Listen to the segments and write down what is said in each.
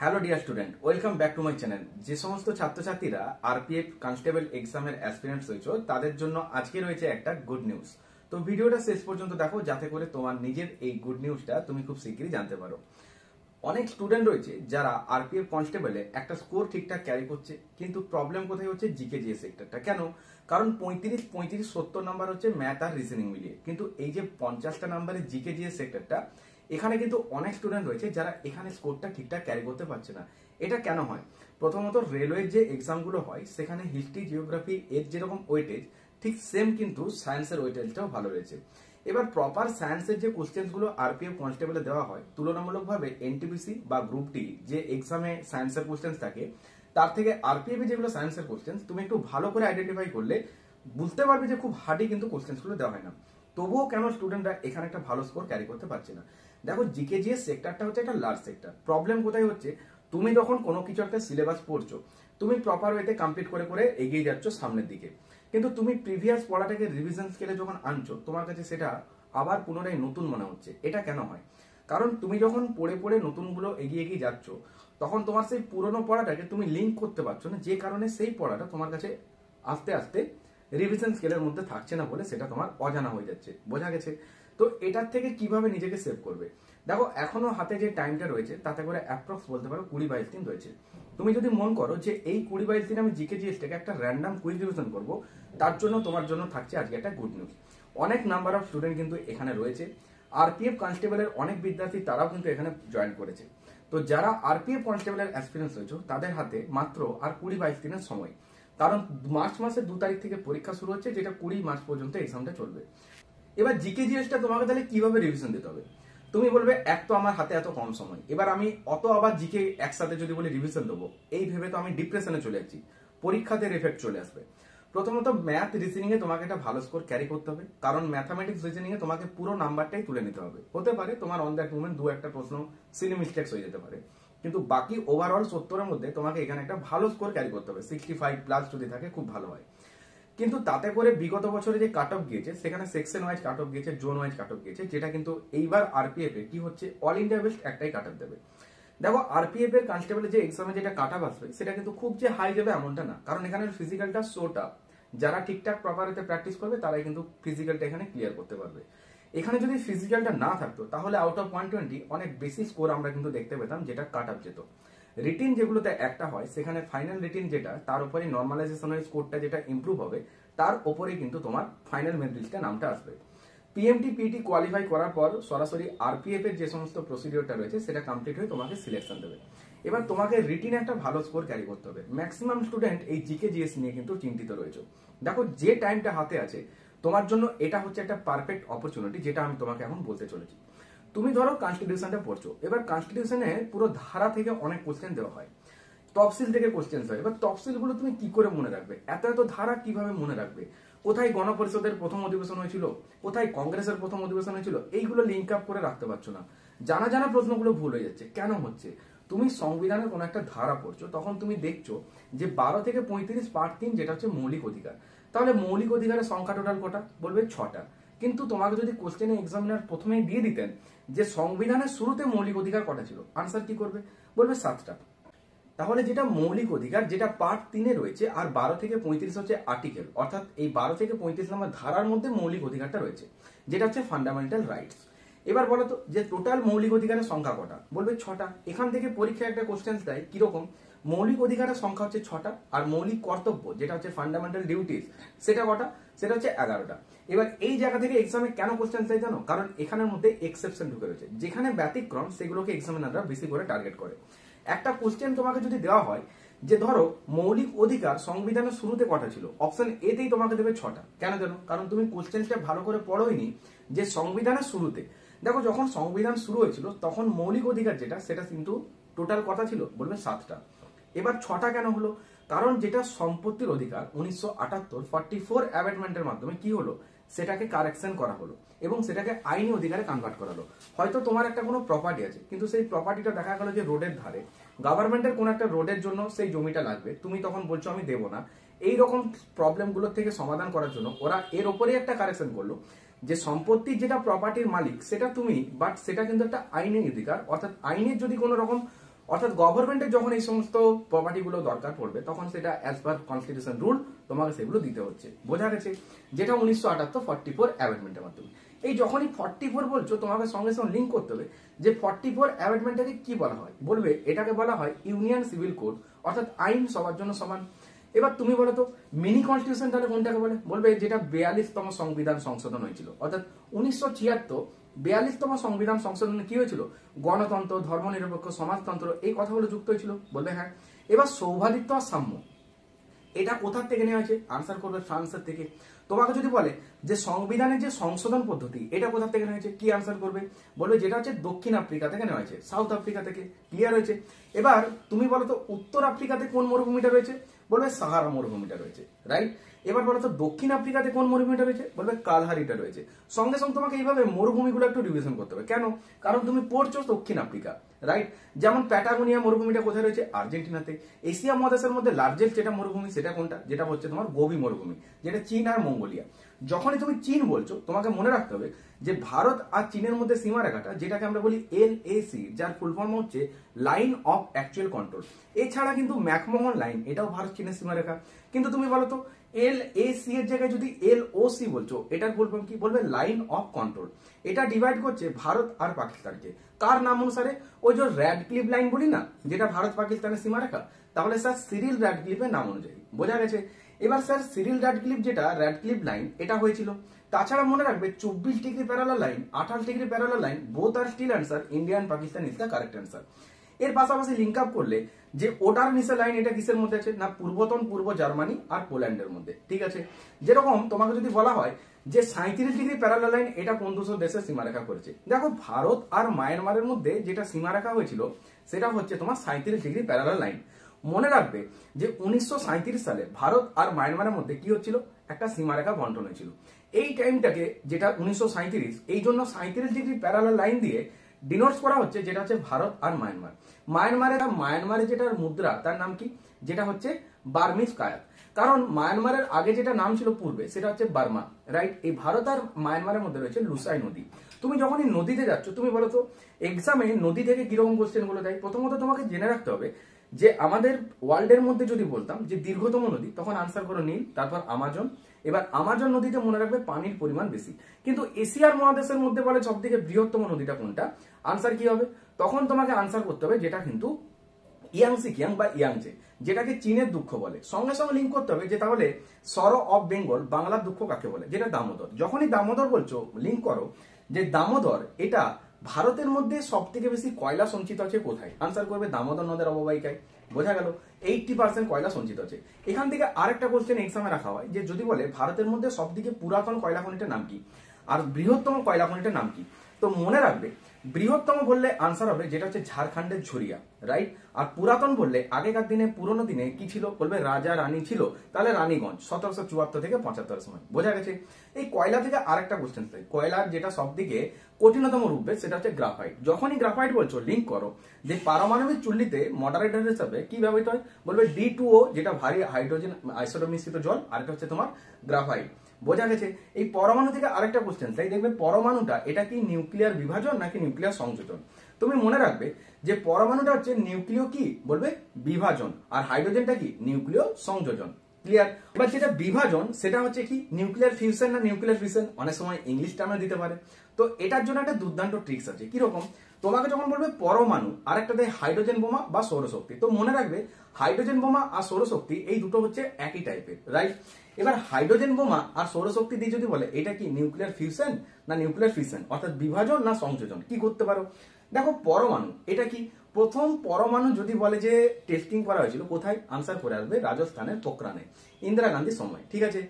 Hello dear student, welcome back to my channel. যে সমস্ত ছাত্রছাত্রীরা আরপিএফ কনস্টেবল এক্সামের অ্যাসপিরেন্টস হয়েছে তাদের জন্য আজকে রয়েছে একটা গুড নিউজ। তো ভিডিওটা শেষ পর্যন্ত দেখো যাতে করে তোমার নিজের এই গুড নিউজটা তুমি খুব শীঘ্রই জানতে পারো। অনেক স্টুডেন্ট রয়েছে যারা আরপিএফ কনস্টেবলে একটা স্কোর ঠিকঠাক ক্যারি করছে, কিন্তু প্রবলেম কোথায় হচ্ছে জিকে জিএস সেক্টরটা। কেন? কারণ 35-70 নাম্বার হচ্ছে ম্যাথ আর রিজনিং মিলিয়ে, কিন্তু এই যে 50টা নাম্বারের জিকে জিএস সেক্টরটা, এখানে কিন্তু অনেক স্টুডেন্ট রয়েছে যারা এখানে স্কোরটা ঠিকঠাক ক্যারি করতে পারছে না। এটা কেন হয়? প্রথমত রেলওয়ের যে এক্সামগুলো হয় সেখানে হিস্ট্রি জিওগ্রাফি এর যেরকম ওয়েটেজ, ঠিক সেম কিন্তু সায়েন্সের ওয়েটেজটাও ভালো রয়েছে। এবার প্রপার সায়েন্সের যে কোশ্চেন্সগুলো আরপিএফ কনস্টেবলে দেওয়া হয় তুলনামূলকভাবে এনটিপিসি বা গ্রুপ ডি যে এক্সামে সায়েন্সের কোশ্চেন্স থাকে তার থেকে আরপিএফ এ যেগুলো সায়েন্সের কোশ্চেন্স তুমি একটু ভালো করে আইডেন্টিফাই করলে বুঝতে পারবে যে খুব হার্ডই কিন্তু কোশ্চেন্সগুলো দেওয়া হয় না। তবুও কেন স্টুডেন্টরা এখানে একটা ভালো স্কোর ক্যারি করতে পারছে না? দেখো, জিকে জিএস সেক্টরটা হচ্ছে একটা লার্জ সেক্টর। প্রবলেম কোথায় হচ্ছে? তুমি যখন কোনো কিছু একটা সিলেবাস পড়ছো, তুমি প্রপার ওয়েতে কমপ্লিট করে করে এগিয়ে যাচ্ছ সামনের দিকে, কিন্তু তুমি প্রিভিয়াস পড়াটাকে রিভিশন স্কেলে যখন আনছো তোমার কাছে সেটা আবার পুনরায় নতুন মনে হচ্ছে। এটা কেন হয়? কারণ তুমি যখন পড়ে পড়ে নতুনগুলো এগিয়ে এগিয়ে যাচ্ছ তখন তোমার সেই পুরনো পড়াটাকে তুমি লিঙ্ক করতে পারছো না, যে কারণে সেই পড়াটা তোমার কাছে আস্তে আস্তে রিভিশন স্কেলের মধ্যে থাকছে না বলে সেটা তোমার অজানা হয়ে যাচ্ছে। বোঝা গেছে? তো এটার থেকে কিভাবে নিজেকে সেভ করবে? দেখো, এখনো হাতে যে টাইমটা রয়েছে তাতে করে অ্যাপ্রক্স বলতে পারো 20-22 দিন রয়েছে। তুমি যদি মন করো যে এই 20-22 দিন আমি জিকে জিএসটাকে একটা র্যান্ডাম কুইজ রিভিশন করবো, তার জন্য তোমার জন্য থাকছে আজকে একটা গুড নিউজ। অনেক নাম্বার অফ স্টুডেন্ট কিন্তু এখানে রয়েছে। আরপিএফ কনস্টেবলের অনেক বিদ্যার্থী তারাও কিন্তু এখানে জয়েন করেছে। তো যারা আরপিএফ কনস্টেবলের অ্যাসপিরেন্স হয়েছে তাদের হাতে মাত্র আর 20-22 দিনের সময়। কারণ মার্চ মাসের 2 তারিখ থেকে পরীক্ষা শুরু হচ্ছে, যেটা 20 মার্চ পর্যন্ত এক্সামটা চলবে। এবার জিকে জিএসটা তোমাকে তাহলে কিভাবে রিভিশন দিতে হবে? তুমি বলবে এক তো আমার হাতে এত কম সময়, এবার আমি অত আবার জিকে একসাথে যদি বলি রিভিশন দেবো, এই ভেবে তো আমি ডিপ্রেশনে চলে যাচ্ছি, পরীক্ষাতে এফেক্ট চলে আসবে। প্রথমত ম্যাথ রিজনিং এ তোমাকে একটা ভালো স্কোর ক্যারি করতে হবে, কারণ ম্যাথামেটিক্স রিজনিং এ তোমাকে পুরো নাম্বারটাই তুলে নিতে হবে। হতে পারে তোমার অন দ্যাট মোমেন্ট দু একটা প্রশ্ন সিলি মিস্টেক্স হয়ে যেতে পারে, কিন্তু বাকি ওভারঅল 70-এর মধ্যে তোমাকে এখানে একটা ভালো স্কোর ক্যারি করতে হবে। 65+ যদি থাকে খুব ভালো হয়। কিন্তু তাতে করে বিগত বছরে যে কাট অফ গিয়েছে সেখানে সেকশন ওয়াইজ কাট অফ গিয়েছে, জোন ওয়াইজ কাট অফ গিয়েছে, যেটা কিন্তু এইবার আরপিএফ এ কি হচ্ছে, অল ইন্ডিয়া বেস্ট একটাই কাট অফ দেবে। দেখো, আরপিএফ এর কনস্টেবলের যে এক্সামে যেটা কাট অফ আসবে সেটা কিন্তু খুব যে হাই যাবে এমনটা না, কারণ এখানে ফিজিক্যালটা সোটা যারা ঠিকঠাক প্রপার এতে প্র্যাকটিস করবে তারাই কিন্তু ফিজিক্যালটা এখানে ক্লিয়ার করতে পারবে। এখানে যদি ফিজিক্যালটা না থাকতো তাহলে আউট অফ 120 অনেক বেশি স্কোর আমরা কিন্তু দেখতে পেতাম, যেটা কাট অফ যেত। রিটিন যেগুলোতে একটা হয় সেখানে ফাইনাল রিটিন যেটা, তার উপরে নর্মালাইজেশন হয়ে স্কোরটা যেটা ইমপ্রুভ হবে, তার উপরেই কিন্তু তোমার ফাইনাল মেরিট লিস্টে নামটা আসবে। পিএমটি পিটি কোয়ালিফাই করার পর সরাসরি আরপিএফ এর যে সমস্ত প্রসিডিওরটা রয়েছে সেটা কমপ্লিট হয়ে তোমাকে সিলেকশন দেবে। এবার তোমাকে রিটিন একটা ভালো স্কোর ক্যারি করতে হবে। ম্যাক্সিমাম স্টুডেন্ট এই জিকে জিএস নিয়ে কিন্তু চিন্তিত রয়েছে। দেখো, যে টাইমটা হাতে আছে তোমার জন্য এটা হচ্ছে একটা পারফেক্ট অপরচুনিটি, যেটা আমি তোমাকে এখন বলতে চলেছি। তুমি ধরো কনস্টিটিউশনটা পড়ছো, এবার কনস্টিটিউশনে পুরো ধারা থেকে অনেক কোশ্চেন দেওয়া হয়, তফসিল থেকে কোশ্চেন হয়। এবার তফসিল গুলো তুমি কি করে মনে রাখবে? এত এত ধারা কিভাবে মনে রাখবে? কোথায় গণপরিষদের প্রথম অধিবেশন হয়েছিল, কোথায় কংগ্রেসের প্রথম অধিবেশন হয়েছিল, এইগুলো লিঙ্ক আপ করে রাখতে পারছো না। জানা জানা প্রশ্নগুলো ভুল হয়ে যাচ্ছে। কেন হচ্ছে? তুমি সংবিধানের কোনো একটা ধারা পড়ছো, তখন তুমি দেখছো যে 12 থেকে 35 পার্ট 3 যেটা হচ্ছে মৌলিক অধিকার। তাহলে মৌলিক অধিকারের সংখ্যা টোটাল কটা? বলবে 6টা। কিন্তু তোমাকে যদি কোশ্চেনে এক্সামিনার প্রথমেই দিয়ে দিতেন যে সংবিধানের শুরুতে মৌলিক অধিকার কটা ছিল, আনসার কি করবে? বলবে 7টা। তাহলে যেটা মৌলিক অধিকার যেটা পার্ট 3-এ রয়েছে, আর 12 থেকে 35 হচ্ছে আর্টিকেল, অর্থাৎ এই 12 থেকে 35 নম্বর ধারার মধ্যে মৌলিক অধিকারটা রয়েছে, যেটা হচ্ছে ফান্ডামেন্টাল রাইটস। এবার বলো তো যে টোটাল মৌলিক অধিকারের সংখ্যা কটা? বলবে 6টা। এখান থেকে পরীক্ষায় একটা কোশ্চেন দেয় কিরকম, মৌলিক অধিকারের সংখ্যা হচ্ছে 6টা, আর মৌলিক কর্তব্য যেটা হচ্ছে ফান্ডামেন্টাল ডিউটিস সেটা কটা? সেটা হচ্ছে 11টা। এবার এই জায়গা থেকে এক্সামে কেন কোশ্চেন দেয় জানো? কারণ এখানের মধ্যে এক্সেপশন ঢুকে রয়েছে, যেখানে ব্যতিক্রম সেগুলোকে এক্সামিনাররা বেশি করে টার্গেট করে। একটা কোশ্চেন তোমাকে যদি দেওয়া হয় যে ধরো মৌলিক অধিকার সংবিধানের শুরুতে কটা ছিল, অপশন এতেই তোমাকে দেবে 6টা। কেন জানো? কারণ তুমি কোশ্চেনটা ভালো করে পড়োইনি যে সংবিধানের শুরুতে। দেখো, যখন সংবিধান শুরু হয়েছিল তখন মৌলিক অধিকার যেটা সেটা কিন্তু টোটাল কথা ছিল, বলবে 7টা। এবার 6টা কেন হলো? কারণ যেটা সম্পত্তির অধিকার 1978 44 অ্যামেন্ডমেন্টের মাধ্যমে কি হলো, সেটাকে কারেকশন করা হলো এবং সেটাকে আইনি অধিকারে কনভার্ট করালো। হয়তো তোমার একটা কোনো প্রপার্টি আছে, কিন্তু সেই প্রপার্টিটা দেখা গেল যে রোডের ধারে, গভর্নমেন্টের কোন একটা রোডের জন্য সেই জমিটা লাগবে, তুমি তখন বলছো আমি দেবো না। এই রকম প্রবলেমগুলোর থেকে সমাধান করার জন্য ওরা এর ওপরেই একটা কারেকশন করলো যে সম্পত্তির যেটা প্রপার্টির মালিক সেটা তুমি, বাট সেটা কিন্তু একটা আইনি অধিকার, অর্থাৎ আইনের যদি কোনো রকম অর্থাৎ গভর্নমেন্টের যখন এই সমস্ত প্রপার্টিগুলো দরকার পড়বে তখন সেটা অ্যাজ পার কনস্টিটিউশন রুল তোমাকে সেগুলো দিতে হচ্ছে। বোঝা গেছে? যেটা 1978 44 অ্যামেন্ডমেন্টের মাধ্যমে। এই যখনই 44 বলছো তোমাকে সঙ্গে সঙ্গে লিঙ্ক করতে হবে যে 44 অ্যামেন্ডমেন্টটাকে কি বলা হয়। বলবে এটাকে বলা হয় ইউনিয়ন সিভিল কোড, অর্থাৎ আইন সবার জন্য সমান। এবার তুমি বলো তো মিনি কনস্টিটিউশন তাহলে কোনটাকে বলে? বলবে যেটা 42তম সংবিধান সংশোধন হয়েছিল, অর্থাৎ 1976 42তম সংবিধান সংশোধনে কি হয়েছিল? গণতন্ত্র, ধর্মনিরপেক্ষ সমাজতন্ত্র এই কথাগুলো যুক্ত হয়েছিল। বলবে হ্যাঁ। এবার সৌভাদিত্ব আর সাম্য এটা কোথার থেকে নেওয়া হয়েছে? আনসার করবে ফ্রান্সের থেকে। তোমাকে যদি বলে যে সংবিধানের যে সংশোধন পদ্ধতি এটা কোথা থেকে নেওয়া হয়েছে, কি আনসার করবে? বলবে যেটা হচ্ছে দক্ষিণ আফ্রিকা থেকে নেওয়া হয়েছে, সাউথ আফ্রিকা থেকে। ক্লিয়ার হয়েছে? এবার তুমি বলো তো উত্তর আফ্রিকাতে কোন মরুভূমিটা রয়েছে? বলবে সাহারা মরুভূমিটা রয়েছে। রাইট? এবার বলো তো দক্ষিণ আফ্রিকাতে কোন মরুভূমিটা রয়েছে? বলবে কালহারিটা রয়েছে। সঙ্গে সঙ্গে তোমাকে এইভাবে মরুভূমিগুলো একটু রিভিশন করতে হবে। কেন? কারণ তুমি পড়ছো দক্ষিণ আফ্রিকা। রাইট? যেমন প্যাটাগোনিয়া মরুভূমিটা কোথায় রয়েছে? আর্জেন্টিনাতে। এশিয়া মহাদেশের মধ্যে লার্জেস্ট যেটা মরুভূমি সেটা কোনটা? যেটা হচ্ছে তোমার গোবি মরুভূমি, যেটা চীন আর মঙ্গোলিয়া। যখনই তুমি চীন বলছো তোমাকে মনে রাখতে হবে যে ভারত আর চীনের মধ্যে সীমারেখাটা যেটাকে আমরা বলি LAC, যার ফুল ফর্ম হচ্ছে লাইন অফ অ্যাকচুয়াল কন্ট্রোল। এছাড়া কিন্তু ম্যাকমোহন লাইন এটাও ভারত চীনের সীমারেখা। কিন্তু তুমি বলো তো LAC এর জায়গায় যদি LOC বলছো এটার ফুল ফর্ম কি? বলবে লাইন অফ কন্ট্রোল। এটা ডিভাইড করছে ভারত আর পাকিস্তানকে। কার নাম অনুসারে? ওই যে র্যাডক্লিফ লাইন বলি না, যেটা ভারত পাকিস্তানের সীমারেখা, তাহলে স্যার সিরিল র্যাডক্লিফের নাম অনুযায়ী। বোঝা গেছে? এবার স্যার সিরিল র্যাডক্লিফ যেটা র্যাডক্লিফ লাইন এটা হয়েছিল। তাছাড়া মনে রাখবে 24 degree parallel line, 28 degree parallel line, both are still answer. Indian Pakistan is the correct answer. এর পাশাপাশি লিঙ্ক আপ করলে যে ওটার নিচে লাইন এটা কিসের মধ্যে আছে? না পূর্বতন পূর্ব জার্মানি আর পোল্যান্ডের মধ্যে। ঠিক আছে? যেরকম তোমাকে যদি বলা হয় যে 37 ডিগ্রি প্যারালাল লাইন এটা কোন দুটো দেশের সীমারেখা করেছে, দেখো ভারত আর মায়ানমারের মধ্যে যেটা সীমারেখা হয়েছিল সেটা হচ্ছে তোমার 37 ডিগ্রি প্যারালাল লাইন। মনে রাখবে যে 1937 সালে ভারত আর মায়ানমারের মধ্যে কি হচ্ছিল? একটা সীমারেখা বন্টন হয়েছিল। এই টাইমটাকে যেটা 1937, এই জন্য 37 ডিগ্রি প্যারালাল লাইন দিয়ে ডিনোটস করা হচ্ছে যেটা হচ্ছে ভারত আর মায়ানমার। মায়ানমারে যেটার মুদ্রা তার নাম কি? যেটা হচ্ছে বার্মিজ কায়াত। কারণ মায়ানমারের আগে যেটা নাম ছিল পূর্বে সেটা হচ্ছে বার্মা। রাইট? এই ভারত আর মায়ানমারের মধ্যে রয়েছে লুসাই নদী। তুমি যখনই নদীতে যাচ্ছ তুমি বলো তো এক্সামে নদী থেকে কিরকম কোশ্চেন গুলো দেয়? প্রথমত তোমাকে জেনে রাখতে হবে যে আমাদের ওয়ার্ল্ডের মধ্যে যদি বলতাম যে দীর্ঘতম নদী, তখন আনসার করো নীল, তারপর আমাজন। এবার আমাজন নদীতে মনে রাখবে পানির পরিমাণ বেশি। কিন্তু এশিয়ার মহাদেশের মধ্যে বলে সব থেকে বৃহত্তম নদীটা কোনটা? আনসার কি হবে? তখন তোমাকে আনসার করতে হবে যেটা কিন্তু ইয়াংসি কিয়াং বা ইয়াংজে, যেটাকে চীনের দুঃখ বলে। সঙ্গে সঙ্গে লিঙ্ক করতে হবে যে তাহলে সরো অফ বেঙ্গল বাংলার দুঃখ কাকে বলে? যেটা দামোদর। যখনই দামোদর বলছো লিঙ্ক করো যে দামোদর এটা ভারতের মধ্যে সব থেকে বেশি কয়লা সঞ্চিত আছে কোথায়? আনসার করবে দামোদর নদের অববাহিকায়। বোঝা গেল? 80% কয়লা সঞ্চিত আছে। এখান থেকে আরেকটা কোশ্চেন এক্সামে রাখা হয় যে যদি বলে ভারতের মধ্যে সব থেকে পুরাতন কয়লা খনিটার নাম কি আর বৃহত্তম কয়লা খনিটার নাম কি, তো মনে রাখবে বৃহত্তম বললে আনসার হবে যেটা হচ্ছে ঝাড়খণ্ডের ঝরিয়া। রাইট? আর পুরাতন বললে আগেকার দিনে পুরনো দিনে কি ছিল? বলবে রাজা রানী ছিল, তাহলে রানীগঞ্জ 1774 থেকে 75 সময়। বোঝা গেছে? এই কয়লা থেকে আরেকটা কোশ্চেন থাকে, কয়লার যেটা সব থেকে কঠিনতম রূপ সেটা হচ্ছে গ্রাফাইট। যখনই গ্রাফাইট বলছো লিঙ্ক করো যে পারমাণবিক চুল্লিতে মডারেটর হিসাবে কি ব্যবহৃত হয়? বলবে D2O, যেটা ভারী হাইড্রোজেন আইসোটোপ মিশ্রিত জল, আর এটা হচ্ছে তোমার গ্রাফাইট। বোঝা গেছে? এই পরমাণু থেকে আরেকটা কোশ্চেন তাই দেখবে পরমাণুটা এটা কি নিউক্লিয়ার বিভাজন নাকি নিউক্লিয়ার সংযোজন? তুমি মনে রাখবে যে পরমাণুটা হচ্ছে নিউক্লিয় কি? বলবে বিভাজন। আর হাইড্রোজেনটা কি? নিউক্লিয় সংযোজন। ক্লিয়ার? এবার যেটা বিভাজন সেটা হচ্ছে কি? নিউক্লিয়ার ফিউশন না নিউক্লিয়ার ফিশন? অনেক সময় ইংলিশ টার্মে দিতে পারে। তো এটার জন্য একটা দুর্দান্ত ট্রিক্স আছে। কিরকম? তোমাকে যখন বলবে পরমাণু আর একটা দেয় হাইড্রোজেন বোমা বা সৌরশক্তি, তো মনে রাখবে হাইড্রোজেন বোমা আর সৌরশক্তি এই দুটো হচ্ছে একই টাইপের। রাইট? এবার হাইড্রোজেন বোমা আর সৌরশক্তি দিয়ে যদি বলে এটা কি নিউক্লিয়ার ফিউশন না নিউক্লিয়ার ফিশন, অর্থাৎ বিভাজন না সংযোজন, কি করতে পারো? দেখো পরমাণু এটা কি? প্রথম পরমাণু যদি বলে যে টেস্টিং করা হয়েছিল কোথায়? আনসার করে আসবে রাজস্থানের পোখরানে, ইন্দিরা গান্ধীর সময়। ঠিক আছে?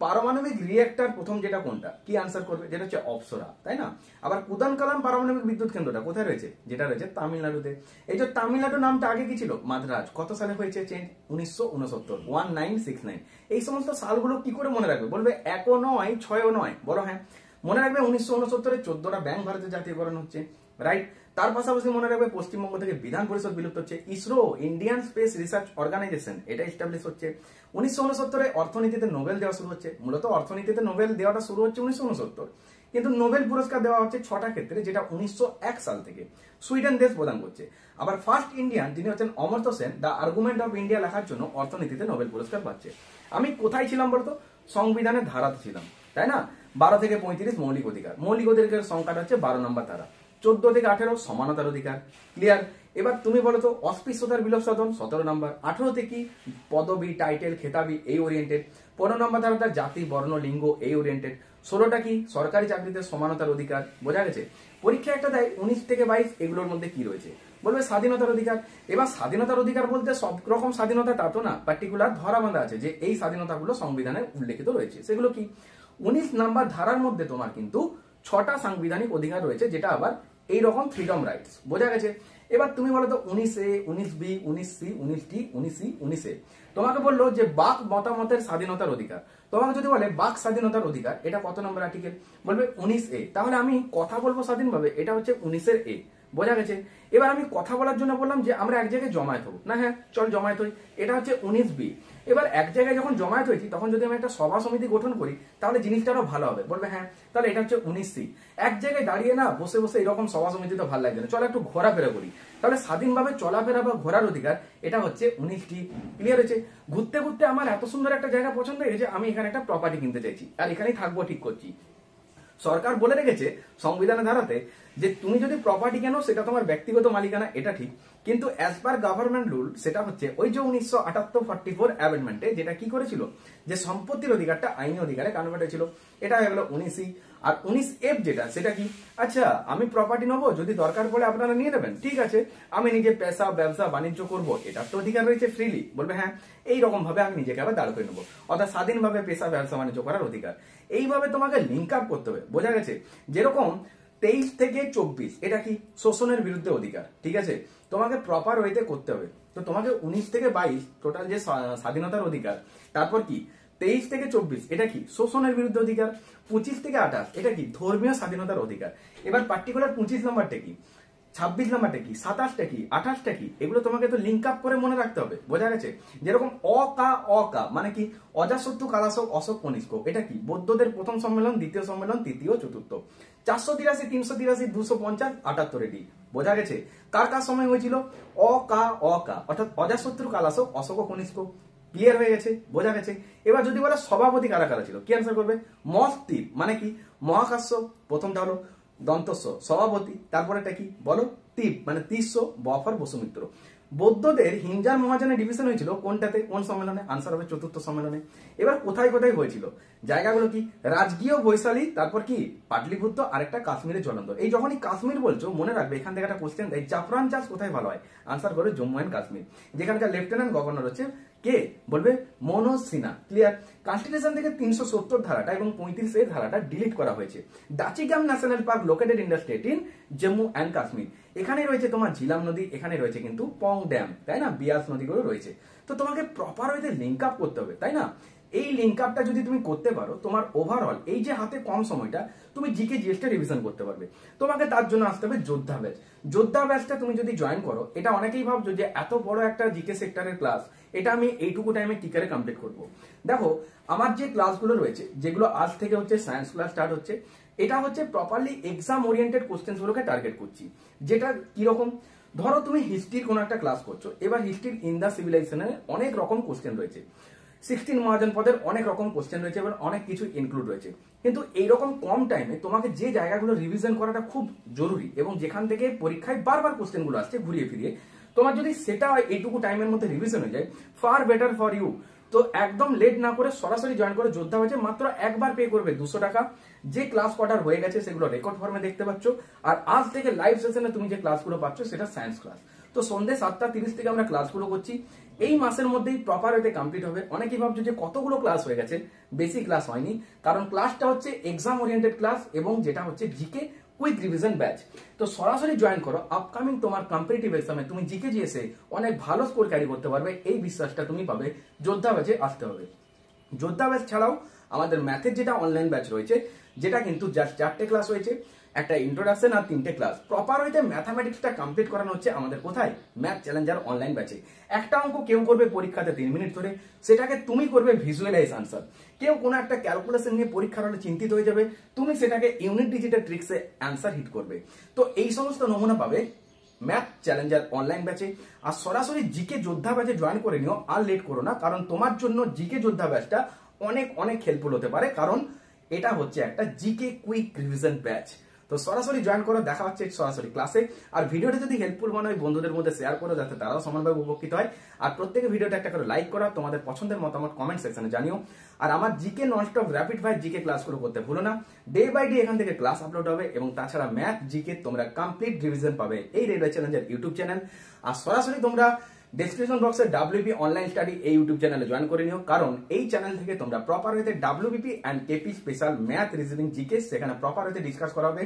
পারমাণবিক রিয়েক্টর প্রথম যেটা কোনটা? কি আনসার করবে? যেটা হচ্ছে অপ্সরা। তাই না? আবার কুদান কালাম পারমাণবিক বিদ্যুৎ কেন্দ্রটা কোথায় রয়েছে? যেটা রয়েছে তামিলনাড়ুতে। এই যে তামিলনাড়ু নামটা আগে কি ছিল? মাদ্রাজ। কত সালে হয়েছে চেঞ্জ? 1969, 1969। এই সমস্ত সালগুলো কি করে মনে রাখবে? বলবে 1ও নয় 6ও নয়। বলো হ্যাঁ। মনে রাখবে 1969 14টা ব্যাংক ভারতের জাতীয়করণ হচ্ছে। রাইট? তার পাশাপাশি মনে রাখবে পশ্চিমবঙ্গ থেকে বিধান পরিষদ বিলুপ্ত হচ্ছে। ISRO Indian space research organisation এটা এস্টাবলিশ হচ্ছে। 1969 অর্থনীতিতে নোবেল দেওয়া শুরু হচ্ছে। মূলত অর্থনীতিতে নোবেল দেওয়াটা শুরু হচ্ছে 1969, কিন্তু নোবেল পুরস্কার দেওয়া হচ্ছে 6টা ক্ষেত্রে, যেটা 1901 সাল থেকে সুইডেন দেশ প্রদান করছে। আবার ফার্স্ট ইন্ডিয়ান যিনি হচ্ছেন Amartya Sen the argument of India লেখার জন্য অর্থনীতিতে নোবেল পুরস্কার পাচ্ছে। আমি কোথায় ছিলাম বলতো? সংবিধানের ধারাতে ছিলাম, তাই না? 12 থেকে 35 মৌলিক অধিকার, মৌলিক অধিকারের সংখ্যাটা হচ্ছে 12 নম্বর ধারা। 14 থেকে 18 সমানতার অধিকার, ক্লিয়ার। এবার তুমি বলো তো অস্পৃশ্যতার বিলোপ সাধন 17 নম্বর। 18 থেকে পদবি, টাইটেল, খেতাবি এই ওরিয়েন্টেড। 15 নম্বর ধারাটা জাতি, বর্ণ, লিঙ্গ এই ওরিয়েন্টেড। 16টা কি সরকারি চাকরিতে সমানতার অধিকার, বোঝা গেছে? পরীক্ষা একটা দেয় 19 থেকে 22 এগুলোর মধ্যে কি রয়েছে, বলবে স্বাধীনতার অধিকার। এবার স্বাধীনতার অধিকার বলতে সব রকম স্বাধীনতা তা তো না, পার্টিকুলার ধরা বাঁধা আছে যে এই স্বাধীনতাগুলো সংবিধানে উল্লেখিত রয়েছে, সেগুলো কি? 19 নাম্বার ধারার মধ্যে তোমার কিন্তু 6টা সাংবিধানিক অধিকার রয়েছে, যেটা আবার এইরকম ফ্রিডম রাইটস, বোঝা গেছে? এবার তুমি বলো তো 19A, 19B, 19C, 19D, 19C, 19A তোমাকে বললো যে বাক মতামতের স্বাধীনতার অধিকার। তোমাকে যদি বলে বাক স্বাধীনতার অধিকার, এটা কত নম্বর আর্টিকেল? বলবে 19A। তাহলে আমি কথা বলবো স্বাধীনভাবে, এটা হচ্ছে 19 A, বোঝা গেছে? এবার আমি কথা বলার জন্য বললাম যে আমরা এক জায়গায় জমায়েত হবো না, হ্যাঁ চল জমায়েত হই, এটা হচ্ছে 19B। এবার এক জায়গায় যখন জমায়েত হয়েছি তখন যদি আমি একটা সভা সমিতি গঠন করি তাহলে জিনিসটা আরো ভালো হবে, বলবে হ্যাঁ তাহলে এটা হচ্ছে 19C। এক জায়গায় দাঁড়িয়ে না বসে বসে এরকম সভা সমিতি তো ভালো লাগবে না, চল একটু ঘোরাফেরা করি, তাহলে স্বাধীনভাবে চলাফেরা বা ঘোরার অধিকার, এটা হচ্ছে 19D, ক্লিয়ার হয়েছে? ঘুরতে ঘুরতে আমার এত সুন্দর একটা জায়গা পছন্দ হয়েছে, আমি এখানে একটা প্রপার্টি কিনতে চাইছি আর এখানেই থাকবো ঠিক করছি। সরকার বলে রেখেছে সংবিধানের ধারাতে যে তুমি যদি প্রপার্টি কেনো সেটা তোমার ব্যক্তিগত মালিকানা, এটা ঠিক, কিন্তু অ্যাজ পার গভর্নমেন্ট রুল সেটা হচ্ছে ওই যে 1978-44 অ্যামেন্ডমেন্টে যেটা কি করেছিল যে সম্পত্তির অধিকারটা আইনি অধিকারে কনভার্ট হয়েছিল, এটা হয়ে গেল 19C। আর 19F যেটা, সেটা কি? আচ্ছা আমি প্রপার্টি নেবো, যদি দরকার পড়ে আপনারা নিয়ে নেবেন, ঠিক আছে, আমি নিজে পেশা ব্যবসা বাণিজ্য করবো, এটার তো অধিকার রয়েছে ফ্রিলি, বলবে হ্যাঁ এইরকম ভাবে আমি নিজেকে আবার দাঁড় করে নেবো, অর্থাৎ স্বাধীনভাবে পেশা ব্যবসা বাণিজ্য করার অধিকার। এইভাবে তোমাকে লিঙ্ক আপ করতে হবে, বোঝা গেছে? যেরকম 23 থেকে 24 এটা কি শোষণের বিরুদ্ধে অধিকার, ঠিক আছে, তোমাকে প্রপার ওয়েতে করতে হবে। তো তোমাকে 19 থেকে 22 টোটাল যে স্বাধীনতার অধিকার, তারপর কি 23 থেকে 24 এটা কি শোষণের বিরুদ্ধে অধিকার, 25 থেকে 28 এটা কি ধর্মীয় স্বাধীনতার অধিকার। এবার পার্টিকুলার 25 নম্বরটা কি, 26 নম্বরটা কি, 27টা কি, 28টা কি, এগুলো তোমাকে তো লিঙ্ক আপ করে মনে রাখতে হবে, বোঝা গেছে? যেরকম অকা মানে কি অজাশত্রু কালাশোক অশোক কনিষ্ক, এটা কি বৌদ্ধদের প্রথম সম্মেলন, দ্বিতীয় সম্মেলন, তৃতীয়, চতুর্থ। 483, 383, 250, 78 এটি, বোঝা গেছে? কার কার সময় হয়েছিল? অকা অর্থাৎ অজাশত্রু কালাশোক অশোক কনিষ্ক, ক্লিয়ার হয়ে গেছে, বোঝা গেছে? এবার যদি বলে সভাপতি কারা কারা ছিল, কি অ্যান্সার করবে? মস্তিব মানে কি মহাকাশ্য, প্রথমটা হলো দন্তস্ব সভাপতি, তারপরে এটা কি বলো? তিব মানে তিস্য, বফর বসুমিত্র। বৌদ্ধদের হিঞ্জার মহাজনের ডিভিশন হয়েছিল কোনটাতে, কোন সম্মেলনে? আনসার হবে চতুর্থ সম্মেলনে। এবার কোথায় কোথায় হয়েছিল জায়গাগুলো কি? রাজগীয়, বৈশালী, তারপর কি পাটলিপুত্র, আরেকটা কাশ্মীরের জলন্ধর। এই যখনই কাশ্মীর বলছো মনে রাখবে এখান থেকে একটা কোশ্চেন দেয়, জাফরান চাষ কোথায় ভালো হয়? আনসার করে জম্মু অ্যান্ড কাশ্মীর, যেখানকার লেফটেন্যান্ট গভর্নর হচ্ছে কে, বলবে মনোজ সিনহা, ক্লিয়ার? কনস্টিটিউশন থেকে 370 ধারাটা এবং 35 ধারাটা ডিলিট করা হয়েছে। Dachigam national park located in the state in Jammu and Kashmir, এখানে রয়েছে তোমার ঝিলাম নদী, এখানে রয়েছে কিন্তু পং ড্যাম, তাই না, বিয়াস নদীগুলো রয়েছে। তো তোমাকে প্রপার ওয়েতে লিঙ্ক আপ করতে হবে, তাই না? এই লিঙ্ক আপটা যদি তুমি করতে পারো, তোমার ওভারঅল এই যে হাতে কম সময়টা তুমি জিকে জিএসটা রিভিশন করতে পারবে। তোমাকে তার জন্য আসতে হবে যোদ্ধা ব্যাচ। যোদ্ধা ব্যাচটা তুমি যদি জয়েন করো, এটা অনেকেই ভাবছো যে এত বড় একটা জিকে সেক্টরের ক্লাস, এটা আমি এইটুকু টাইমে কি করে কমপ্লিট করবো। দেখো আমার যে ক্লাসগুলো রয়েছে, যেগুলো আজ থেকে হচ্ছে সায়েন্স ক্লাস স্টার্ট হচ্ছে, এটা হচ্ছে প্রপারলি এক্সাম ওরিয়েন্টেড কোশ্চেন গুলোকে টার্গেট করছি। যেটা কিরকম, ধরো তুমি হিস্ট্রির কোনো একটা ক্লাস করছো, এবার হিস্ট্রির ইন দা সিভিলাইজেশনে অনেক রকম কোশ্চেন রয়েছে, 16 মহাজন পদের অনেক রকম কোশ্চেন রয়েছে এবং অনেক কিছু ইনক্লুড রয়েছে। কিন্তু এইরকম কম টাইমে তোমাকে যে জায়গাগুলো রিভিশন করাটা খুব জরুরি এবং যেখান থেকে পরীক্ষায় বারবার কোশ্চেনগুলো আসছে ঘুরিয়ে ফিরিয়ে, তোমার যদি সেটা এইটুকু টাইমের মধ্যে রিভিশন হয়ে যায়, ফার বেটার ফর ইউ। তো একদম লেট না করে সরাসরি জয়েন করে যোদ্ধা হয়েছে, মাত্র একবার পে করবে 200 টাকা। যে ক্লাস কটার হয়ে গেছে সেগুলো রেকর্ড ফর্মে দেখতে পাচ্ছ, আর আজ থেকে লাইভ সেশনে তুমি যে ক্লাসগুলো পাচ্ছ সেটা সায়েন্স ক্লাস। তো সন্ধ্যে 7:30 থেকে আমরা ক্লাসগুলো করছি, এই মাসের মধ্যেই প্রপার ওয়েতে কমপ্লিট হবে। অনেকেই ভাবছো যে কতগুলো ক্লাস হয়ে গেছে, বেশি ক্লাস হয়নি, কারণ ক্লাসটা হচ্ছে এক্সাম ওরিয়েন্টেড ক্লাস এবং যেটা হচ্ছে জিকে কুইক রিভিশন ব্যাচ। তো সরাসরি জয়েন করো, আপকামিং তোমার কম্পিটিটিভ এক্সামে তুমি জিকে জিএসে অনেক ভালো স্কোর ক্যারি করতে পারবে, এই বিশ্বাসটা তুমি পাবে। যোদ্ধা ব্যাচে আসতে হবে। যোদ্ধা ব্যাচ ছাড়াও আমাদের ম্যাথের যেটা অনলাইন ব্যাচ রয়েছে, যেটা কিন্তু জাস্ট 4টে ক্লাস রয়েছে, একটা ইন্ট্রোডাকশন আর 3টে ক্লাস। প্রপার ওয়েতে ম্যাথামেটিক্সটা কমপ্লিট করানো হচ্ছে আমাদের কোথায়, ম্যাথ চ্যালেঞ্জার অনলাইন ব্যাচে। একটা অঙ্ক কেউ করবে পরীক্ষাতে 3 মিনিট ধরে, সেটাকে তুমি করবে ভিজুয়ালাইজ আনসার। কেউ কোনো একটা ক্যালকুলেশন নিয়ে পরীক্ষার হলে চিন্তিত হয়ে যাবে, তুমি সেটাকে ইউনিট ডিজিটের ট্রিক্সে অ্যান্সার হিট করবে। তো এই সমস্ত নমুনা পাবে ম্যাথ চ্যালেঞ্জার অনলাইন ব্যাচে। আর সরাসরি জিকে যোদ্ধা ব্যাচে জয়েন করে নিও, আর লেট করো না, কারণ তোমার জন্য জিকে যোদ্ধা ব্যাচটা অনেক অনেক হেল্পফুল হতে পারে, কারণ এটা হচ্ছে একটা জিকে কুইক রিভিশন ব্যাচ। তো সরাসরি জয়েন করো, দেখা হচ্ছে সরাসরি ক্লাসে। আর ভিডিওটা যদি হেল্পফুল মনে হয় বন্ধুদের মধ্যে শেয়ার করো, যাতে তারাও সমানভাবে উপকৃত হয়। আর প্রত্যেকে ভিডিওটা একটা করে লাইক করো, তোমাদের পছন্দের মতামত কমেন্ট সেকশনে জানিও। আর আমার GK nonstop rapid fire GK ক্লাসগুলো করতে ভুলো না। ডে বাই ডে এখান থেকে ক্লাস আপলোড হবে, এবং তাছাড়া ম্যাথ জিকে তোমরা কমপ্লিট রিভিশন পাবে এই রেলওয়ে চ্যালেঞ্জের ইউটিউব চ্যানেল। আর সরাসরি তোমরা ডেসক্রিপশন বক্সে ডাব্লিউপি অনলাইন স্টাডি এই ইউটিউব চ্যানেলে জয়েন করে নিও, কারণ এই চ্যানেল থেকে তোমরা প্রপার ওয়েতে WBP and KP special math reasoning GK সেখানে প্রপার ওয়েতে ডিসকাস করা হবে।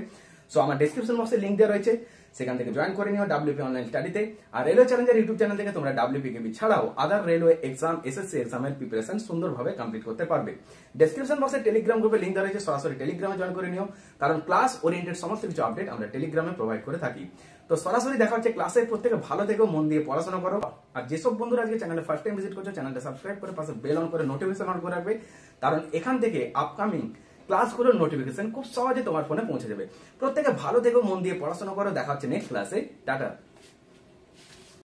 সো আমার ডেসক্রিপশন বক্সে লিংক দেওয়া রয়েছে, সেখান থেকে জয়েন করে নিও ডাব্লিউপি অনলাইন স্টাডিতে। আর রেলওয়ে চ্যালেঞ্জের ইউটিউব চ্যানেল থেকে তোমরা ডাব্লিউপি কেপি ছাড়াও আদার রেলওয়ে এক্সাম এসএসসি এক্সামের প্রিপারেশন সুন্দরভাবে কমপ্লিট করতে পারবে। ডেসক্রিপশন বক্সে টেলিগ্রাম গ্রুপে লিংক দেওয়া রয়েছে, সরাসরি টেলিগ্রামে জয়েন করে নিও, কারণ ক্লাস ওরিয়েন্টেড সমস্ত কিছু আপডেট আমরা টেলিগ্রামে প্রোভাইড করে থাকি। তো সরাসরি দেখা হচ্ছে ক্লাসে, প্রত্যেকে ভালো থেকো, মন দিয়ে পড়াশোনা করো। আর যেসব বন্ধুরা আজকে চ্যানেলে ফার্স্ট টাইম ভিজিট করছো, চ্যানেলটা সাবস্ক্রাইব করে পাশে বেল অন করে নোটিফিকেশন অন করে রাখবে, কারণ এখান থেকে আপকামিং ক্লাসগুলোর নোটিফিকেশন খুব সহজে তোমার ফোনে পৌঁছে যাবে। প্রত্যেকে ভালো থেকো, মন দিয়ে পড়াশোনা করো, দেখা হচ্ছে নেক্সট ক্লাসে। টাটা।